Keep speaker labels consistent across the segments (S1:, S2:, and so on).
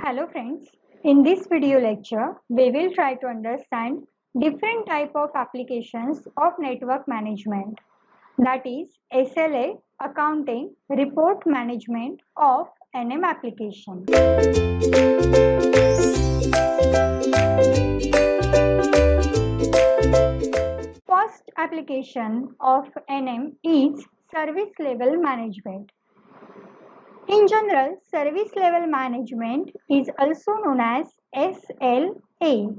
S1: Hello friends, in this video lecture, we will try to understand different type of applications of network management, that is SLA, accounting, report management of NM application. First application of NM is service level management. In general, service level management is also known as SLA.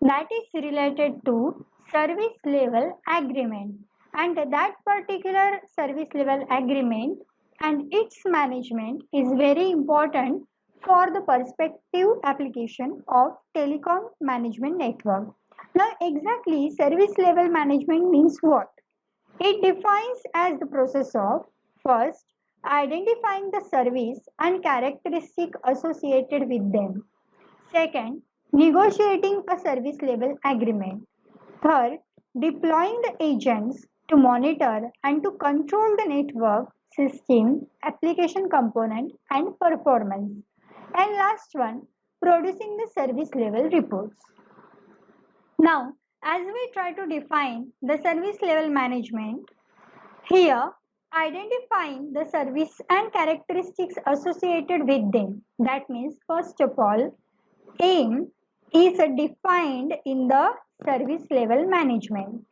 S1: That is related to service level agreement, and that particular service level agreement and its management is very important for the perspective application of telecom management network. Now exactly service level management means what? It defines as the process of first identifying the service and characteristic associated with them. Second, negotiating a service level agreement. Third, deploying the agents to monitor and to control the network, system, application component and performance. And last one, producing the service level reports. Now, as we try to define the service level management, here identifying the service and characteristics associated with them. That means first of all, aim is defined in the service level management.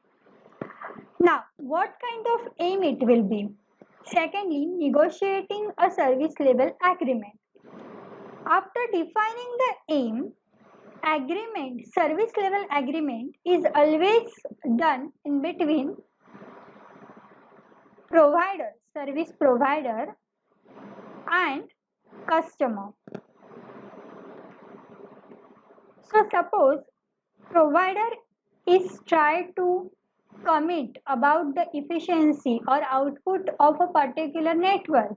S1: Now, what kind of aim it will be? Secondly, negotiating a service level agreement. After defining the aim, service level agreement is always done in between service provider and customer. So suppose provider is trying to commit about the efficiency or output of a particular network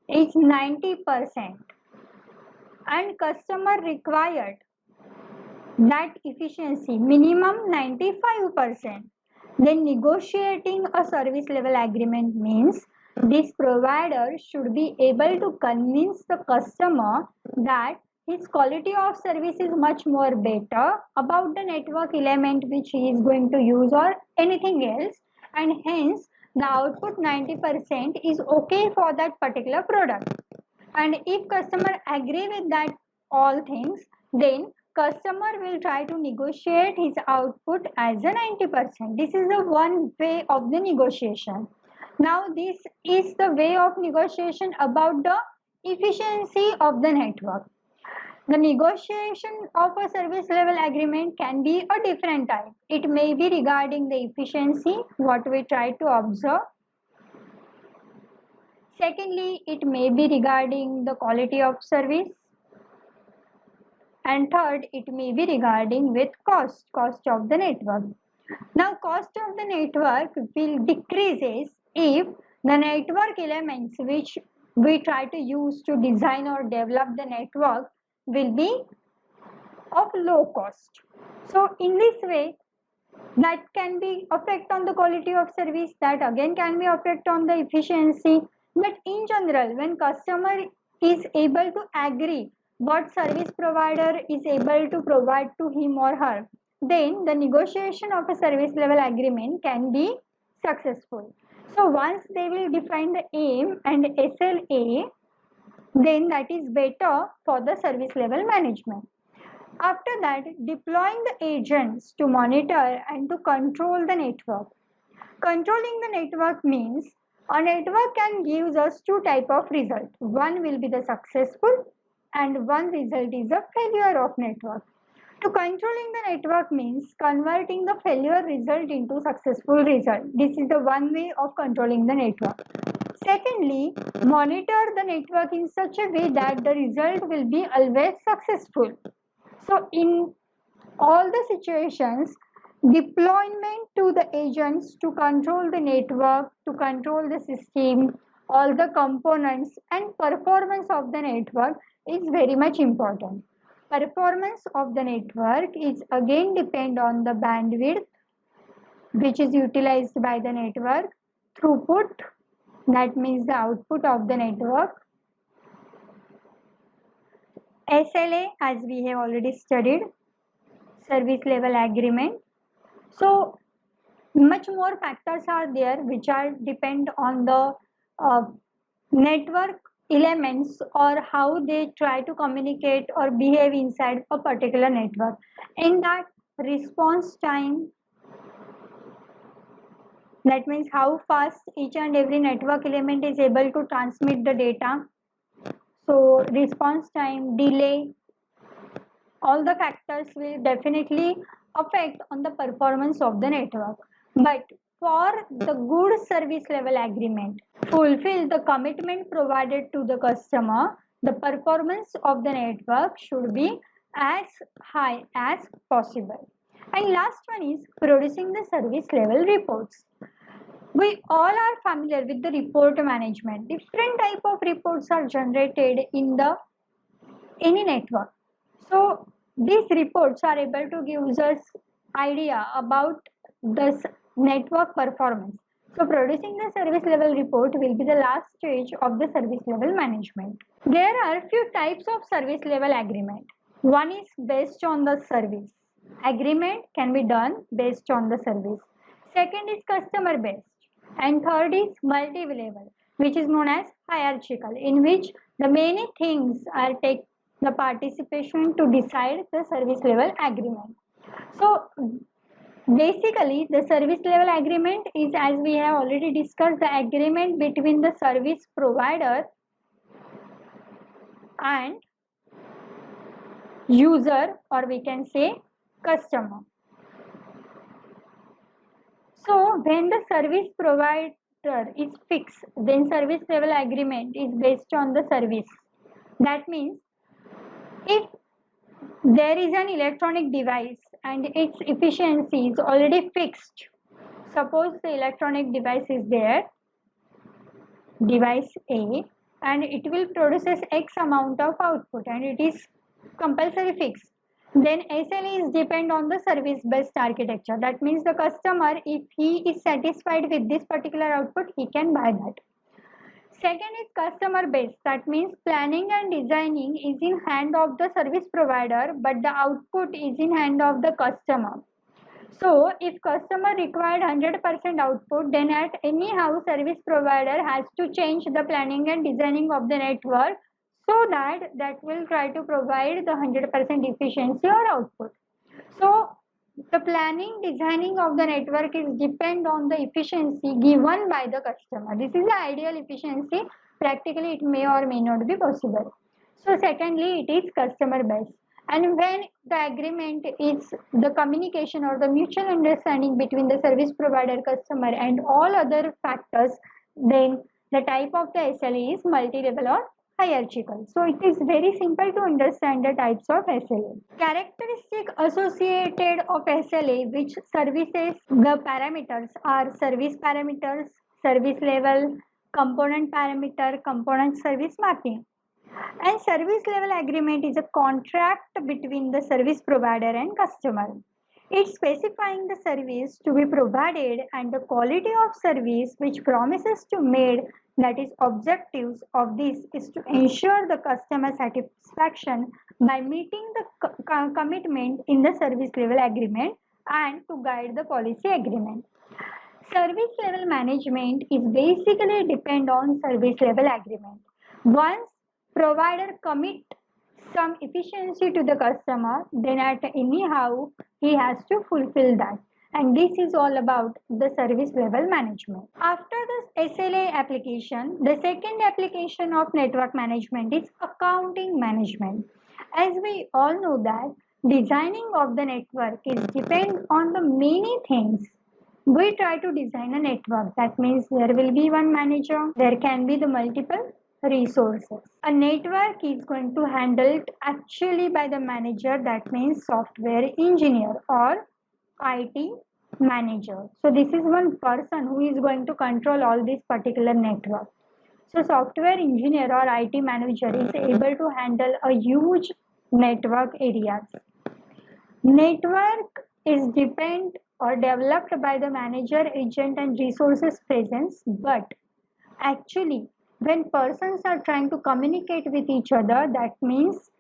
S1: is 90% and customer required that efficiency minimum 95%. Then negotiating a service level agreement means this provider should be able to convince the customer that his quality of service is much more better about the network element which he is going to use or anything else, and hence the output 90% is okay for that particular product. And if customer agree with that all things, then customer will try to negotiate his output as a 90%. This is the one way of the negotiation. Now this is the way of negotiation about the efficiency of the network. The negotiation of a service level agreement can be a different type. It may be regarding the efficiency, what we try to observe. Secondly, it may be regarding the quality of service. And third, it may be regarding with cost of the network. Now, cost of the network will decreases if the network elements which we try to use to design or develop the network will be of low cost. So, in this way, that can be effect on the quality of service, that again can be effect on the efficiency. But in general, when customer is able to agree what service provider is able to provide to him or her, then the negotiation of a service level agreement can be successful. So once they will define the aim and SLA, then that is better for the service level management. After that, deploying the agents to monitor and to control the network. Controlling the network means a network can give us two type of result. One will be the successful and one result is a failure of network. To controlling the network means converting the failure result into successful result. This is the one way of controlling the network. Secondly, monitor the network in such a way that the result will be always successful. So in all the situations, deployment to the agents to control the network, to control the system, all the components and performance of the network is very much important. Performance of the network is again depend on the bandwidth which is utilized by the network, throughput, that means the output of the network, SLA, as we have already studied, service level agreement. So much more factors are there which are depend on the network elements or how they try to communicate or behave inside a particular network. In that, response time, that means how fast each and every network element is able to transmit the data. So response time, delay, all the factors will definitely affect on the performance of the network. But for the good service level agreement fulfill the commitment provided to the customer, the performance of the network should be as high as possible. And last one is producing the service level reports. We all are familiar with the report management. Different type of reports are generated in the any network. So these reports are able to give us idea about the network performance. So producing the service level report will be the last stage of the service level management. There are few types of service level agreement. One is based on the service. Agreement can be done based on the service. Second is customer based. And third is multi-level, which is known as hierarchical, in which the many things are take the participation to decide the service level agreement. So basically the service level agreement is, as we have already discussed, the agreement between the service provider and user, or we can say customer. So when the service provider is fixed, then service level agreement is based on the service. That means if there is an electronic device and its efficiency is already fixed, suppose the electronic device is there, device A, and it will produces X amount of output and it is compulsory fixed, then SLA is depend on the service based architecture. That means the customer, if he is satisfied with this particular output, he can buy that. Second is customer based. That means planning and designing is in hand of the service provider, but the output is in hand of the customer. So if customer required 100% output, then at anyhow service provider has to change the planning and designing of the network so that will try to provide the 100% efficiency or output. So the planning designing of the network is depend on the efficiency given by the customer. This is the ideal efficiency. Practically it may or may not be possible. So secondly, it is customer based. And when the agreement is the communication or the mutual understanding between the service provider, customer and all other factors, then the type of the SLA is multi-level or hierarchical. So it is very simple to understand the types of SLA. Characteristic associated of SLA which services the parameters are service parameters, service level, component parameter, component service mapping. And service level agreement is a contract between the service provider and customer. It's specifying the service to be provided and the quality of service which promises to made, that is objectives of this is to ensure the customer satisfaction by meeting the commitment in the service level agreement and to guide the policy agreement. Service level management is basically depend on service level agreement. Once provider commit some efficiency to the customer, then at anyhow he has to fulfill that. And this is all about the service level management. After this SLA application, the second application of network management is accounting management. As we all know that designing of the network is depend on the many things. We try to design a network. That means there will be one manager, there can be the multiple resources. A network is going to handled actually by the manager, that means software engineer or IT manager. So this is one person who is going to control all this particular network. So software engineer or IT manager is able to handle a huge network areas. Network is depend or developed by the manager, agent and resources presence, but actually when persons are trying to communicate with each other, that means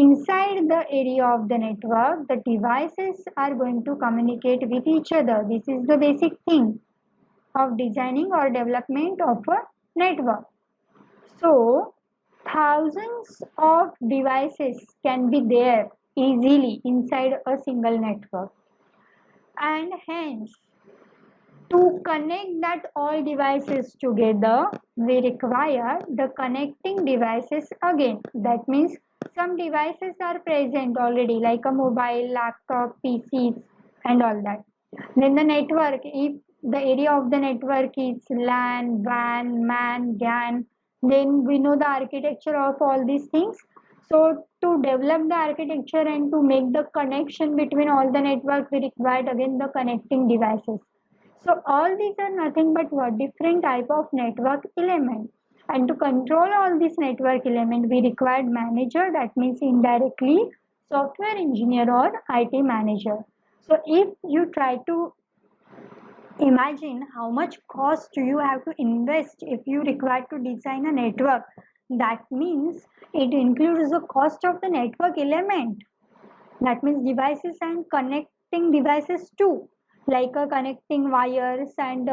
S1: inside the area of the network, the devices are going to communicate with each other. This is the basic thing of designing or development of a network. So, thousands of devices can be there easily inside a single network, and hence to connect that all devices together, we require the connecting devices again. That means some devices are present already, like a mobile, laptop, PCs, and all that. Then the network, if the area of the network is LAN, WAN, MAN, GAN, then we know the architecture of all these things. So to develop the architecture and to make the connection between all the network, we require again the connecting devices. So all these are nothing but what different type of network element. And to control all this network element, we required manager, that means indirectly software engineer or IT manager. So if you try to imagine how much cost you have to invest if you require to design a network, that means it includes the cost of the network element, that means devices and connecting devices too, like connecting wires, and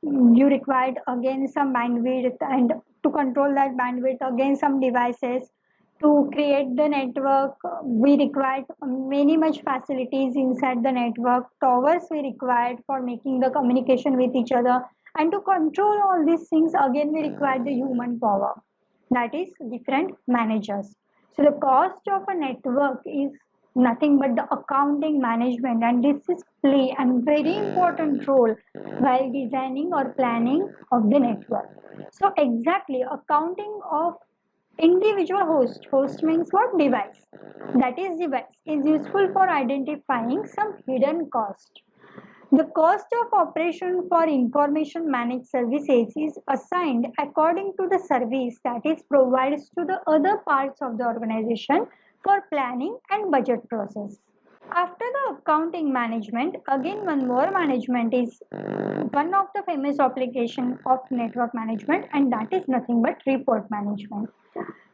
S1: you required again some bandwidth, and to control that bandwidth again some devices. To create the network, we required many much facilities inside the network, towers we required for making the communication with each other, and to control all these things again we required the human power, that is different managers. So the cost of a network is nothing but the accounting management, and this is play a very important role while designing or planning of the network. So exactly accounting of individual host means what? Device. That is device is useful for identifying some hidden cost. The cost of operation for information managed services is assigned according to the service that is provided to the other parts of the organization for planning and budget process. After the accounting management, again one more management is one of the famous application of network management, and that is nothing but report management.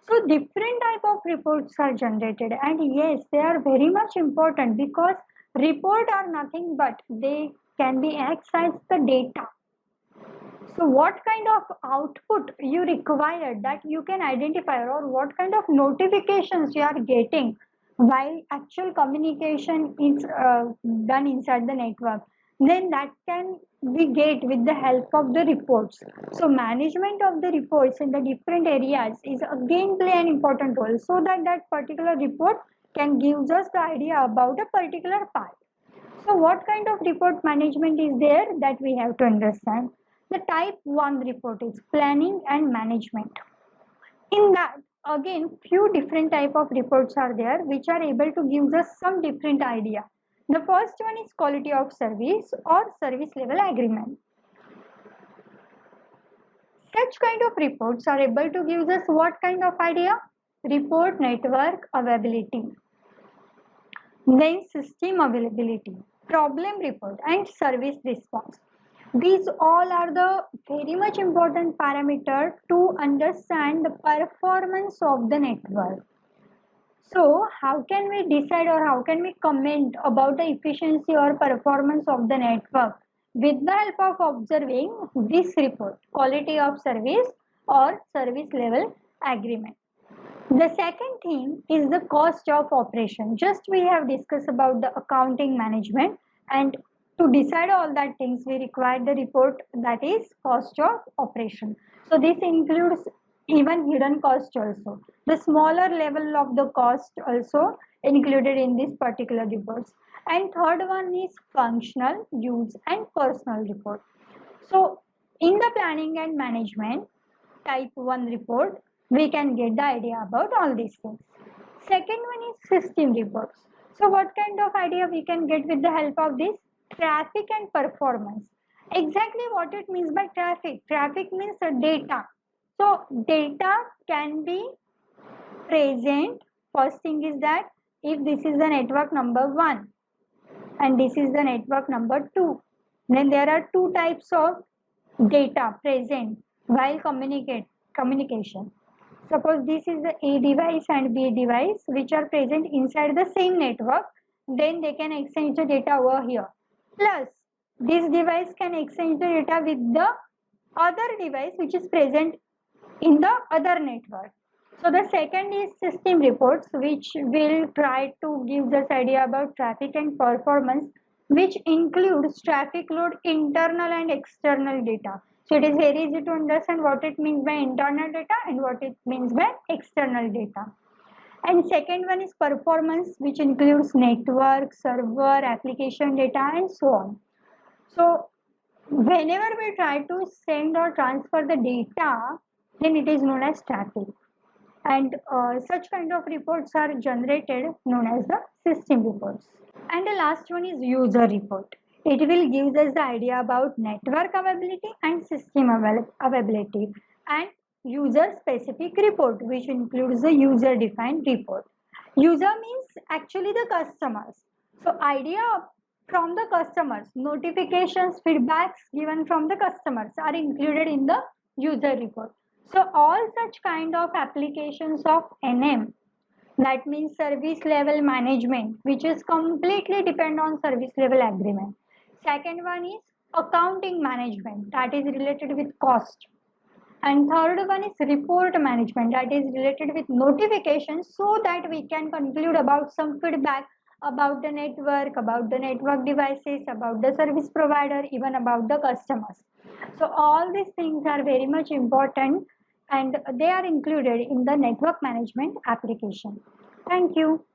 S1: So different type of reports are generated, and yes, they are very much important because report are nothing but they can be acts as the data. So what kind of output you require that you can identify, or what kind of notifications you are getting while actual communication is done inside the network, then that can be get with the help of the reports. So management of the reports in the different areas is again play an important role, so that that particular report can gives us the idea about a particular part. So what kind of report management is there that we have to understand? The type 1 report is planning and management. In that, again, few different type of reports are there which are able to give us some different idea. The first one is quality of service or service level agreement. Such kind of reports are able to give us what kind of idea? Report network availability, then system availability, problem report, and service response. These all are the very much important parameter to understand the performance of the network. So how can we decide or how can we comment about the efficiency or performance of the network? With the help of observing this report, quality of service or service level agreement. The second thing is the cost of operation. Just we have discussed about the accounting management, and to decide all that things we require the report, that is cost of operation. So this includes even hidden cost also. The smaller level of the cost also included in this particular reports. And third one is functional, use and personal report. So in the planning and management type 1 report, we can get the idea about all these things. Second one is system reports. So what kind of idea we can get with the help of this? Traffic and performance. Exactly what it means by traffic. Traffic means data. So data can be present. First thing is that if this is the network number 1 and this is the network number 2, then there are two types of data present while communication. Suppose this is the A device and B device which are present inside the same network, then they can exchange the data over here. Plus, this device can exchange the data with the other device which is present in the other network. So the second is system reports, which will try to give us idea about traffic and performance, which includes traffic load, internal and external data. So it is very easy to understand what it means by internal data and what it means by external data. And second one is performance, which includes network, server, application data, and so on. So whenever we try to send or transfer the data, then it is known as traffic. And such kind of reports are generated known as the system reports. And the last one is user report. It will give us the idea about network availability and system availability, and user specific report, which includes the user defined report. User means actually the customers. So idea from the customers, notifications, feedbacks given from the customers are included in the user report. So all such kind of applications of NM, that means service level management, which is completely depend on service level agreement. Second one is accounting management, that is related with cost. And third one is report management, that is related with notifications, so that we can conclude about some feedback about the network devices, about the service provider, even about the customers. So all these things are very much important, and they are included in the network management application. Thank you.